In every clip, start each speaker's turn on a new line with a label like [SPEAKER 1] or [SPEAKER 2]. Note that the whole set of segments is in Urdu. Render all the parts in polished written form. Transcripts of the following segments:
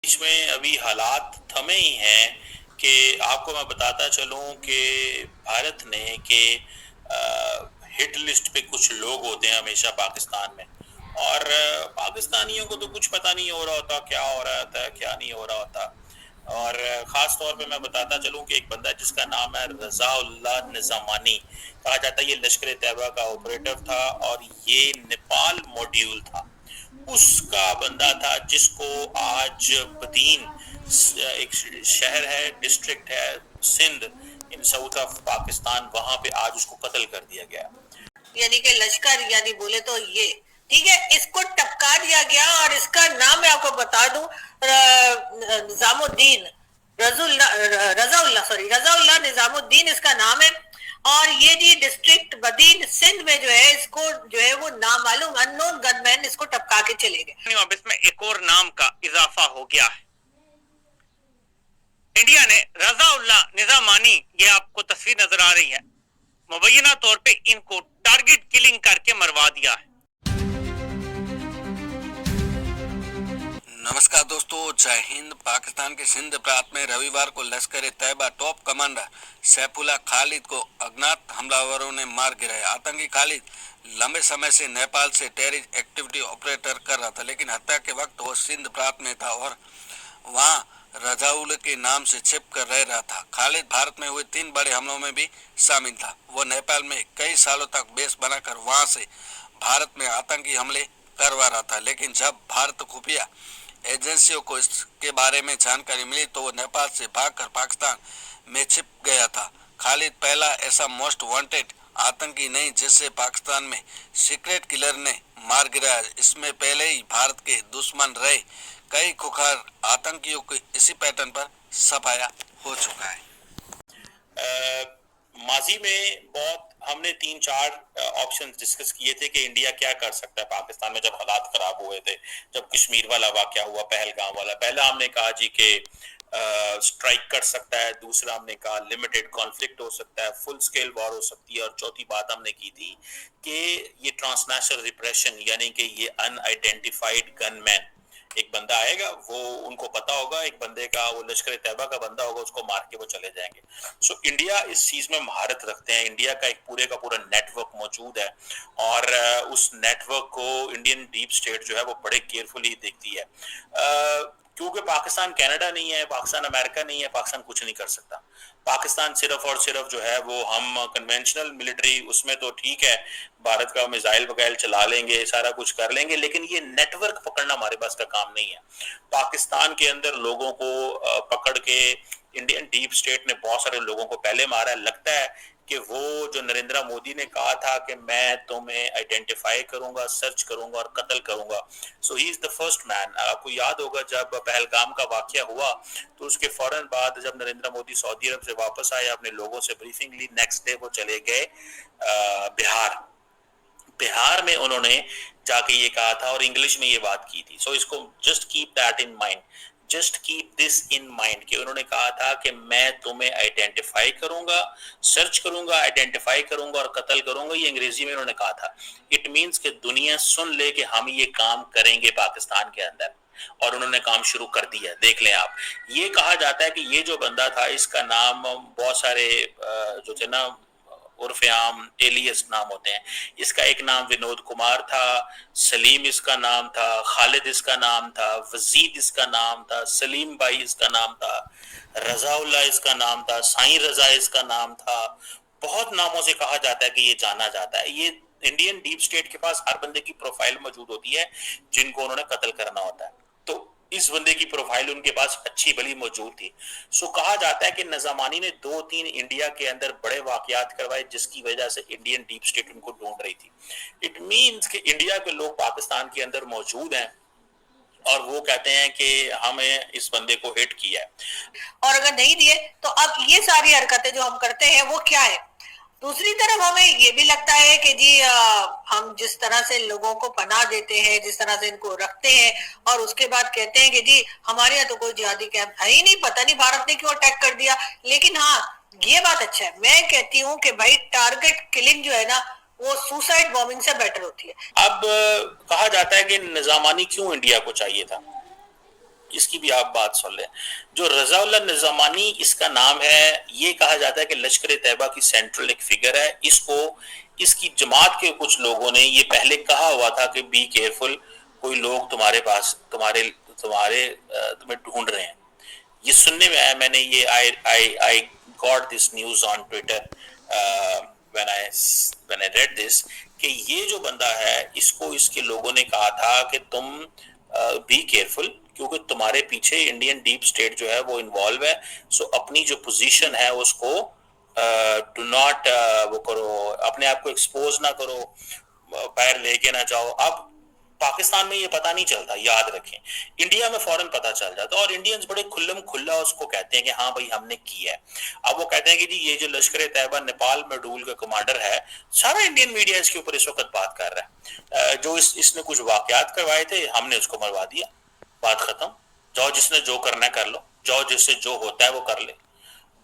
[SPEAKER 1] اس میں ابھی حالات تھمے ہی ہیں کہ آپ کو میں بتاتا چلوں کہ بھارت نے کہ ہٹ لسٹ پہ کچھ لوگ ہوتے ہیں ہمیشہ پاکستان میں، اور پاکستانیوں کو تو کچھ پتہ نہیں ہو رہا ہوتا کیا ہو رہا ہوتا ہے کیا نہیں ہو رہا ہوتا. اور خاص طور پہ میں بتاتا چلوں کہ ایک بندہ جس کا نام ہے رضا اللہ نظامانی، کہا جاتا ہے یہ لشکر طیبہ کا آپریٹر تھا اور یہ نیپال موڈیول تھا. اس کا بندہ تھا جس کو آج بدین ایک شہر ہے، ڈسٹرکٹ ہے Sindh in South of Pakistan, وہاں پہ آج اس کو قتل کر دیا گیا.
[SPEAKER 2] یعنی کہ لشکر یعنی بولے تو یہ ٹھیک ہے، اس کو ٹپکا دیا گیا. اور اس کا نام میں آپ کو بتا دوں، نظام الدین رضا اللہ نظام الدین اس کا نام ہے. اور یہ جی ڈسٹرکٹ بدین سندھ میں جو ہے اس کو جو ہے وہ نامعلوم ان نون گن مین اس کو ٹپکا کے چلے گئے.
[SPEAKER 3] اب اس میں ایک اور نام کا اضافہ ہو گیا ہے. انڈیا نے رضا اللہ نظامانی، یہ آپ کو تصویر نظر آ رہی ہے، مبینہ طور پہ ان کو ٹارگٹ کلنگ کر کے مروا دیا ہے. نمسکار دوستو، جے ہند. پاکستان کے سندھ پرات میں رویوار کو لشکر طیبہ ٹاپ کمانڈر سیف اللہ خالد کو اگنات حملہ نے مار گرایا. آتنکی خالد لمبے سمے سے نیپال سے ٹیررسٹ ایکٹیویٹی آپریٹر کر رہا تھا، لیکن ہتیا کے وقت وہ سندھ پرات میں تھا اور وہاں رضاؤل کے نام سے چھپ کر رہ رہا تھا. خالد بھارت میں ہوئے 3 بڑے حملوں میں بھی شامل تھا. وہ نیپال میں کئی سالوں تک بیس بنا کر وہاں سے بھارت میں آتنکی حملے کروا رہا تھا، لیکن جب بھارت خفیہ ایجنسیوں کو اس کے بارے میں جانکاری ملی تو وہ نیپال سے بھاگ کر پاکستان میں چھپ گیا تھا. خالد پہلا ایسا موسٹ وانٹیڈ آتنکی نہیں جسے پاکستان میں سیکریٹ کلر نے مار گرایا. اس میں پہلے ہی بھارت کے دشمن رہے کئی کھوکھار آتنکیوں کو اسی پیٹرن پر سفایا ہو چکا ہے.
[SPEAKER 1] ماضی میں بہت ہم نے 3-4 آپشن ڈسکس کیے تھے کہ انڈیا کیا کر سکتا ہے پاکستان میں جب حالات خراب ہوئے تھے، جب کشمیر والا واقعہ ہوا، پہلگام والا. پہلا ہم نے کہا جی کہ اسٹرائک کر سکتا ہے، دوسرا ہم نے کہا لمیٹڈ کانفلکٹ ہو سکتا ہے، فل سکیل وار ہو سکتی ہے، اور چوتھی بات ہم نے کی تھی کہ یہ ٹرانسنیشنل ریپریشن، یعنی کہ یہ ان آئیڈینٹیفائڈ گن مین، ایک بندہ آئے گا، وہ ان کو پتا ہوگا، ایک بندے کا وہ لشکر طیبہ کا بندہ ہوگا، اس کو مار کے وہ چلے جائیں گے. سو انڈیا اس چیز میں مہارت رکھتے ہیں. انڈیا کا ایک پورے کا پورا نیٹ ورک موجود ہے، اور اس نیٹ ورک کو انڈین ڈیپ اسٹیٹ جو ہے وہ بڑے کیئرفلی دیکھتی ہے. کیونکہ پاکستان کینیڈا نہیں ہے، پاکستان امریکہ نہیں ہے، پاکستان کچھ نہیں کر سکتا. پاکستان صرف اور صرف جو ہے وہ ہم کنونشنل ملٹری اس میں تو ٹھیک ہے، بھارت کا میزائل وغیرہ چلا لیں گے، سارا کچھ کر لیں گے، لیکن یہ نیٹ ورک پکڑنا ہمارے پاس کا کام نہیں ہے. پاکستان کے اندر لوگوں کو پکڑ کے انڈین ڈیپ اسٹیٹ نے بہت سارے لوگوں کو پہلے مارا ہے. لگتا ہے کہ وہ جو نریندر مودی نے کہا تھا کہ میں تمہیں آئیڈینٹیفائی کروں گا، سرچ کروں گا اور قتل کروں گا، سو ہی از دا فرسٹ مین. آپ کو یاد ہوگا جب پہلگام کا واقعہ ہوا تو اس کے فوراً بعد جب نریندر مودی سعودی عرب سے واپس آئے، اپنے لوگوں سے بریفنگ لی، نیکسٹ ڈے وہ چلے گئے بہار میں. انہوں نے جا کے یہ کہا تھا اور انگلش میں یہ بات کی تھی. سو اس کو just keep that in mind, just keep this in mind کہ انہوں نے کہا تھا کہ میں تمہیں آئیڈینٹیفائی کروں گا، سرچ کروں گا، آئیڈینٹیفائی کروں گا اور قتل کروں گا. یہ انگریزی میں انہوں نے کہا تھا. اٹ مینس کہ دنیا سن لے کہ ہم یہ کام کریں گے پاکستان کے اندر، اور انہوں نے کام شروع کر دیا. دیکھ لیں آپ، یہ کہا جاتا ہے کہ یہ جو بندہ تھا اس کا نام بہت سارے جو تھے نا عرف عام ایلیس نام ہوتے ہیں. اس کا ایک نام ونود کمار تھا، سلیم اس کا نام تھا، خالد اس کا نام تھا، وزید اس کا نام تھا، سلیم بھائی اس کا نام تھا، رضا اللہ اس کا نام تھا، سائیں رضا اس کا نام تھا. بہت ناموں سے کہا جاتا ہے کہ یہ جانا جاتا ہے. یہ انڈین ڈیپ اسٹیٹ کے پاس ہر بندے کی پروفائل موجود ہوتی ہے جن کو انہوں نے قتل کرنا ہوتا ہے. تو اس بندے کی پروفائل ان کے پاس اچھی بلی موجود تھی. سو کہا جاتا ہے کہ نظامانی نے 2-3 انڈیا کے اندر بڑے واقعات کروائے جس کی وجہ سے انڈین ڈیپ اسٹیٹ ان کو ڈھونڈ رہی تھی. اٹ مینس کہ انڈیا کے لوگ پاکستان کے اندر موجود ہیں اور وہ کہتے ہیں کہ ہمیں اس بندے کو ہٹ کیا ہے.
[SPEAKER 2] اور اگر نہیں دیے تو اب یہ ساری حرکتیں جو ہم کرتے ہیں وہ کیا ہے؟ دوسری طرف ہمیں یہ بھی لگتا ہے کہ جی ہم جس طرح سے لوگوں کو پناہ دیتے ہیں، جس طرح سے ان کو رکھتے ہیں، اور اس کے بعد کہتے ہیں کہ جی ہمارے یہاں تو کوئی جہادی کیمپ ہے ہی نہیں، پتہ نہیں بھارت نے کیوں اٹیک کر دیا. لیکن ہاں یہ بات اچھا ہے، میں کہتی ہوں کہ بھائی ٹارگٹ کلنگ جو ہے نا وہ سوسائڈ بومنگ سے بیٹر ہوتی ہے.
[SPEAKER 1] اب کہا جاتا ہے کہ نظامانی کیوں انڈیا کو چاہیے تھا. اس کی بھی آپ بات سن لیں. جو رضا اللہ نظامانی اس کا نام ہے, یہ کہا جاتا ہے کہ لشکر طیبہ کی سینٹرل ایک فگر ہے. اس کی جماعت کے کچھ لوگوں نے یہ پہلے کہا ہوا تھا کہ بی کیئرفل, کوئی لوگ تمہارے پاس تمہیں ڈھونڈ رہے ہیں. یہ سننے میں آیا, میں نے یہ I got this news on Twitter when I read this, کہ یہ جو بندہ ہے اس کے لوگوں نے کہا تھا کہ تم بی کیئرفل, کیونکہ تمہارے پیچھے انڈین ڈیپ اسٹیٹ جو ہے وہ انوالو ہے, سو اپنی جو پوزیشن ہے اس کو ڈو ناٹ وہ کرو, اپنے آپ کو ایکسپوز نہ کرو, باہر لے کے نہ جاؤ. اب پاکستان میں یہ پتہ نہیں چلتا, یاد رکھیں, انڈیا میں فوراً پتہ چل جاتا, اور انڈینز بڑے کھلم کھلا اس کو کہتے ہیں کہ ہاں بھائی ہم نے کیا ہے. اب وہ کہتے ہیں کہ جی یہ جو لشکر طیبہ نیپال میں ڈول کا کمانڈر ہے, سارا انڈین میڈیا اس کے اوپر اس وقت بات کر رہا ہے, جو اس نے کچھ واقعات کروائے تھے ہم نے اس کو مروا دیا, بات ختم. جاؤ جس نے جو کرنا ہے کر لو, جاؤ جس سے جو ہوتا ہے وہ کر لے,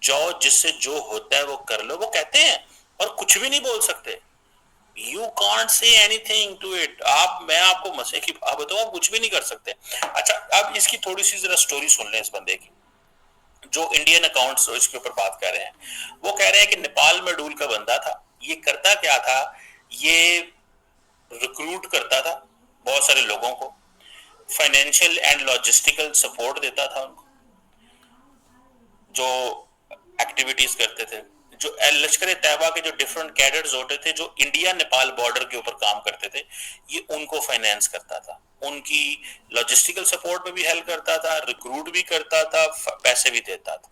[SPEAKER 1] جاؤ جس سے جو ہوتا ہے وہ کر لو, وہ کہتے ہیں, اور کچھ بھی نہیں بول سکتے. You can't say anything to it. میں آپ کو مسئلے کی بات بتاؤں, کچھ بھی نہیں کر سکتے. اچھا, اب اس کی تھوڑی سی ذرا سٹوری سن لیں اس بندے کی, جو انڈین اکاؤنٹس اس کے اوپر بات کر رہے ہیں. وہ کہہ رہے ہیں کہ نیپال میں ڈول کا بندہ تھا, یہ کرتا کیا تھا, یہ ریکروٹ کرتا تھا بہت سارے لوگوں کو, فائنینشیل اینڈ لاجسٹیکل سپورٹ دیتا تھا ان کو, جو ایکٹیویٹیز کرتے تھے. جو لشکر طیبہ کے جو ڈیفرنٹ کیڈرز ہوتے تھے جو انڈیا نیپال بارڈر کے اوپر کام کرتے تھے, یہ ان کو فائنینس کرتا تھا, ان کی لاجسٹیکل سپورٹ میں بھی ہیلپ کرتا تھا, ریکروٹ بھی کرتا تھا, پیسے بھی دیتا تھا.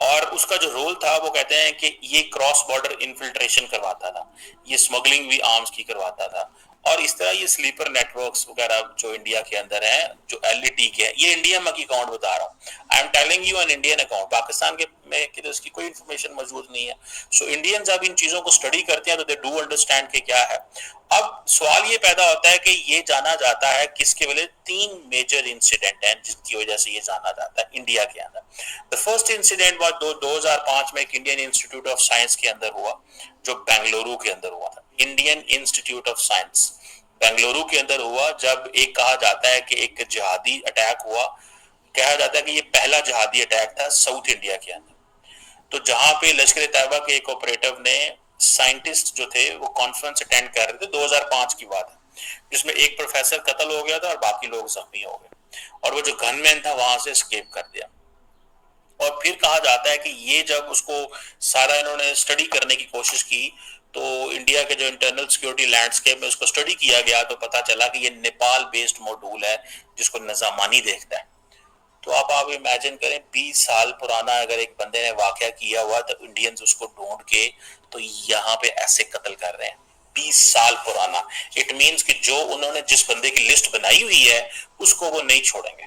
[SPEAKER 1] اور اس کا جو رول تھا وہ کہتے ہیں کہ یہ کراس بارڈر انفلٹریشن کرواتا تھا, یہ اسمگلنگ بھی آرمز کی کرواتا تھا, اور اس طرح یہ سلیپر نیٹ ورکس وغیرہ جو انڈیا کے اندر ہیں, جو LET کے ہیں, یہ انڈیا میں کی اکاؤنٹ بتا رہا ہوں, I am telling you an Indian account. Pakistan کے میں کہ اس کی کوئی انفارمیشن موجود نہیں ہے. سو انڈینز اب ان چیزوں کو اسٹڈی کرتے ہیں تو دے ڈو انڈرسٹینڈ کہ کیا ہے. اب سوال یہ پیدا ہوتا ہے کہ یہ جانا جاتا ہے کس کے وجہ, 3 میجر انسیڈنٹ ہیں جس کی وجہ سے یہ جانا جاتا ہے انڈیا کے اندر. دا فرسٹ انسیڈنٹ واز 2005 میں ایک انڈین انسٹیٹیوٹ آف سائنس کے اندر ہوا, جو بنگلورو کے اندر ہوا تھا. Indian institute of science Bengaluru کے اندر ہوا, جب ایک کہا جاتا ہے کہ ایک جہادی اٹیک ہوا, کہا جاتا ہے کہ یہ پہلا جہادی اٹیک تھا ساؤتھ انڈیا کے اندر. تو جہاں پہ لشکر طیبہ کے ایک آپریٹو نے, سائنٹسٹ جو تھے وہ کانفرنس اٹینڈ کر رہے تھے, 2005 کی بات ہے, جس میں ایک پروفیسر قتل ہو گیا تھا اور باقی لوگ زخمی ہو گئے, اور وہ جو گن مین تھا وہاں سے اسکیپ کر دیا. اور پھر کہا جاتا ہے کہ یہ جب اس کو سارا انہوں نے اسٹڈی کرنے کی کوشش کی, تو انڈیا کے جو انٹرنل سیکیورٹی لینڈسکیپ میں اس کو اسٹڈی کیا گیا تو پتا چلا کہ یہ نیپال بیسڈ موڈول ہے جس کو نظامانی دیکھتا ہے. تو آپ امیجن کریں 20 سال پرانا اگر ایک بندے نے واقعہ کیا ہوا تو انڈینز اس کو ڈھونڈ کے تو یہاں پہ ایسے قتل کر رہے ہیں, 20 سال پرانا. اٹ مینس کہ جو انہوں نے جس بندے کی لسٹ بنائی ہوئی ہے اس کو وہ نہیں چھوڑیں گے.